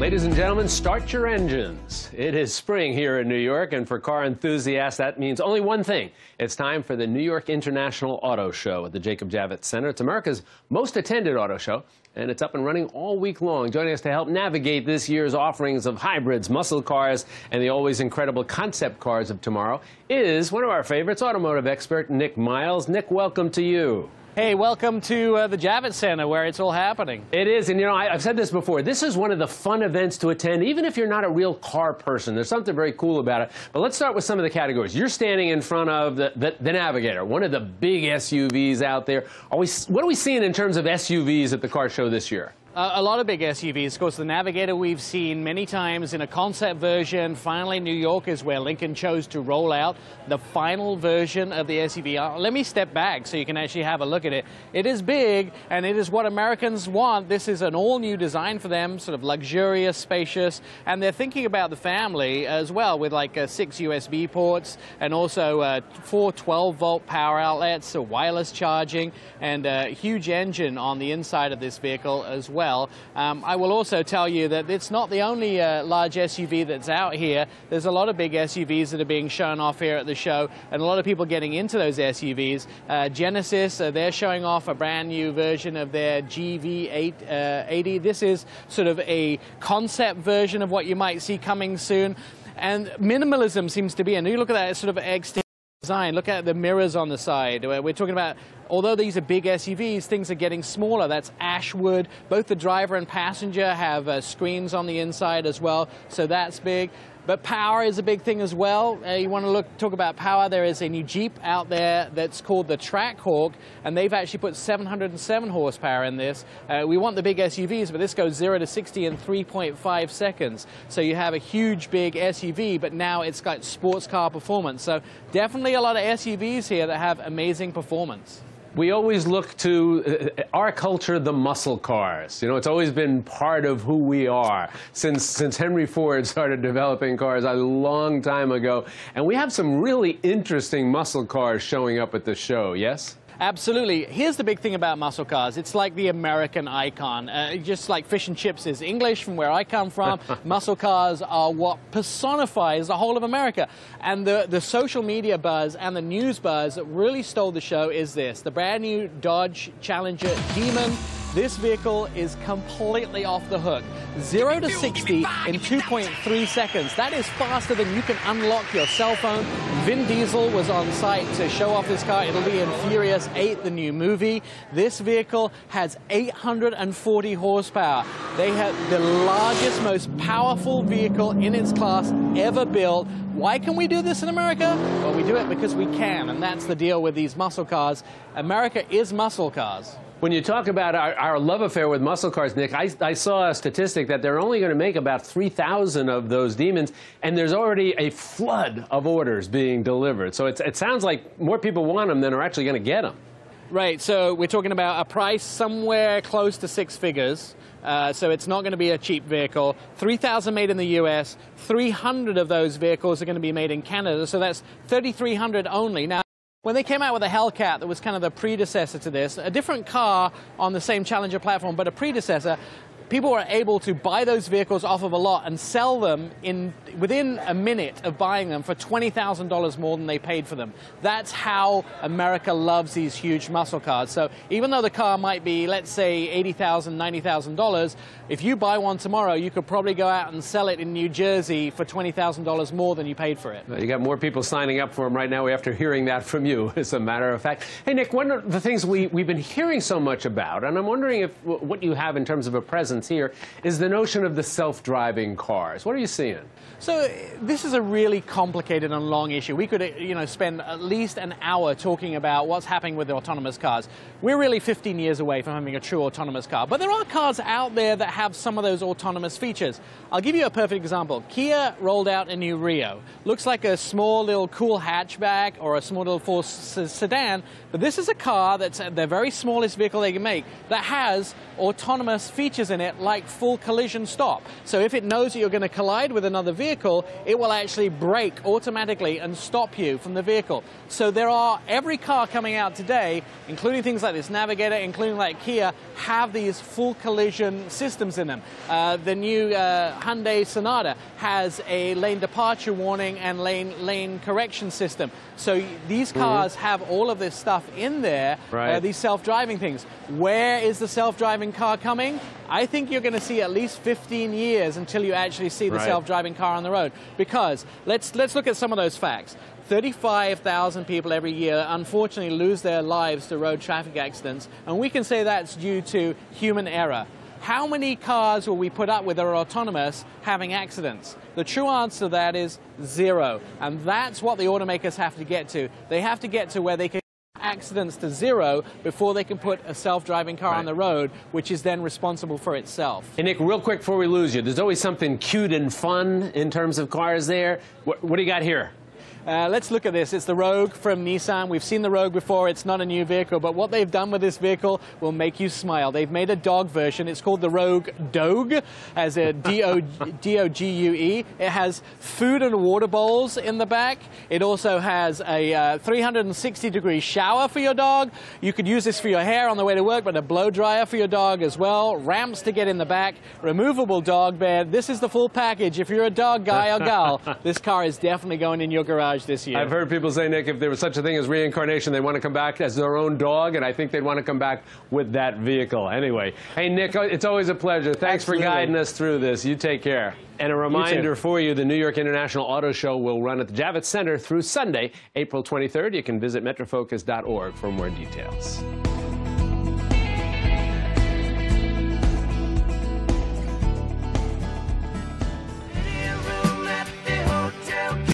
Ladies and gentlemen, start your engines. It is spring here in New York, and for car enthusiasts, that means only one thing. It's time for the New York International Auto Show at the Jacob Javits Center. It's America's most attended auto show, and it's up and running all week long. Joining us to help navigate this year's offerings of hybrids, muscle cars, and the always incredible concept cars of tomorrow is one of our favorites, automotive expert Nick Miles. Nick, welcome to you. Hey, welcome to the Javits Center, where it's all happening. It is, and you know, I've said this before, this is one of the fun events to attend, even if you're not a real car person. There's something very cool about it. But let's start with some of the categories. You're standing in front of the Navigator, one of the big SUVs out there. What are we seeing in terms of SUVs at the car show this year? A lot of big SUVs. Of course, the Navigator we've seen many times in a concept version. Finally, New York is where Lincoln chose to roll out the final version of the SUV. Let me step back so you can actually have a look at it. It is big, and it is what Americans want. This is an all-new design for them, sort of luxurious, spacious, and they're thinking about the family as well, with like 6 USB ports and also 4 12-volt power outlets, so wireless charging, and a huge engine on the inside of this vehicle as well. I will also tell you that it's not the only large SUV that's out here. There's a lot of big SUVs that are being shown off here at the show, and a lot of people getting into those SUVs. Genesis, they're showing off a brand new version of their GV880. This is sort of a concept version of what you might see coming soon. And minimalism seems to be, and you look at that sort of exterior design. Look at the mirrors on the side. We're talking about, although these are big SUVs, things are getting smaller. That's ash wood. Both the driver and passenger have screens on the inside as well, so that's big. But power is a big thing as well. You want to talk about power. There is a new Jeep out there that's called the Trackhawk, and they've actually put 707 horsepower in this. We want the big SUVs, but this goes 0 to 60 in 3.5 seconds. So you have a huge, big SUV, but now it's got sports car performance. So definitely a lot of SUVs here that have amazing performance. We always look to our culture, the muscle cars. You know, it's always been part of who we are since Henry Ford started developing cars a long time ago. And we have some really interesting muscle cars showing up at the show, yes? Absolutely. Here's the big thing about muscle cars. It's like the American icon. Just like fish and chips is English from where I come from, muscle cars are what personifies the whole of America. And the social media buzz and the news buzz that really stole the show is this. The brand new Dodge Challenger Demon. This vehicle is completely off the hook. 0 to 60 in 2.3 seconds. That is faster than you can unlock your cell phone. Vin Diesel was on site to show off this car. It'll be in Furious 8, the new movie. This vehicle has 840 horsepower. They have the largest, most powerful vehicle in its class ever built. Why can we do this in America? Well, we do it because we can, and that's the deal with these muscle cars. America is muscle cars. When you talk about our love affair with muscle cars, Nick, I saw a statistic that they're only going to make about 3,000 of those Demons, and there's already a flood of orders being delivered. So it sounds like more people want them than are actually going to get them. Right, so we're talking about a price somewhere close to 6 figures. So it's not going to be a cheap vehicle. 3,000 made in the US, 300 of those vehicles are going to be made in Canada, so that's 3,300 only. Now, when they came out with a Hellcat that was kind of the predecessor to this, a different car on the same Challenger platform, but a predecessor, people were able to buy those vehicles off of a lot and sell them within a minute of buying them for $20,000 more than they paid for them. That's how America loves these huge muscle cars. So even though the car might be, let's say, $80,000, $90,000, if you buy one tomorrow, you could probably go out and sell it in New Jersey for $20,000 more than you paid for it. You got more people signing up for them right now after hearing that from you, as a matter of fact. Hey, Nick, one of the things we've been hearing so much about, and I'm wondering if what you have in terms of a presence here, is the notion of the self-driving cars. What are you seeing? So this is a really complicated and long issue. We could, spend at least an hour talking about what's happening with the autonomous cars. We're really 15 years away from having a true autonomous car, but there are cars out there that have some of those autonomous features. I'll give you a perfect example. Kia rolled out a new Rio. Looks like a small little cool hatchback or a small little four sedan, but this is a car that's the very smallest vehicle they can make that has autonomous features in it like full collision stop. So if it knows that you're going to collide with another vehicle, it will actually brake automatically and stop you from the vehicle. So there are, every car coming out today, including things like this Navigator, including like Kia, have these full collision systems in them. The new Hyundai Sonata has a lane departure warning and lane correction system. So these cars have all of this stuff in there, these self-driving things. Where is the self-driving car coming? I think you're going to see at least 15 years until you actually see the self-driving car on the road. Because let's look at some of those facts. 35,000 people every year, unfortunately, lose their lives to road traffic accidents, and we can say that's due to human error. How many cars will we put up with that are autonomous having accidents? The true answer to that is 0, and that's what the automakers have to get to. They have to get to where they can get accidents to 0 before they can put a self-driving car on the road, which is then responsible for itself. Hey, Nick, real quick before we lose you, there's always something cute and fun in terms of cars there. What do you got here? Let's look at this. It's the Rogue from Nissan. We've seen the Rogue before. It's not a new vehicle, but what they've done with this vehicle will make you smile. They've made a dog version. It's called the Rogue Dogue, as a D-O-G-U-E. It has food and water bowls in the back. It also has a 360-degree shower for your dog. You could use this for your hair on the way to work, but a blow dryer for your dog as well. Ramps to get in the back. Removable dog bed. This is the full package. If you're a dog guy or gal, this car is definitely going in your garage this year. I've heard people say, Nick, if there was such a thing as reincarnation, they want to come back as their own dog, and I think they'd want to come back with that vehicle. Anyway, hey, Nick, it's always a pleasure. Thanks for guiding us through this. You take care. And a reminder for you, the New York International Auto Show will run at the Javits Center through Sunday, April 23rd. You can visit metrofocus.org for more details.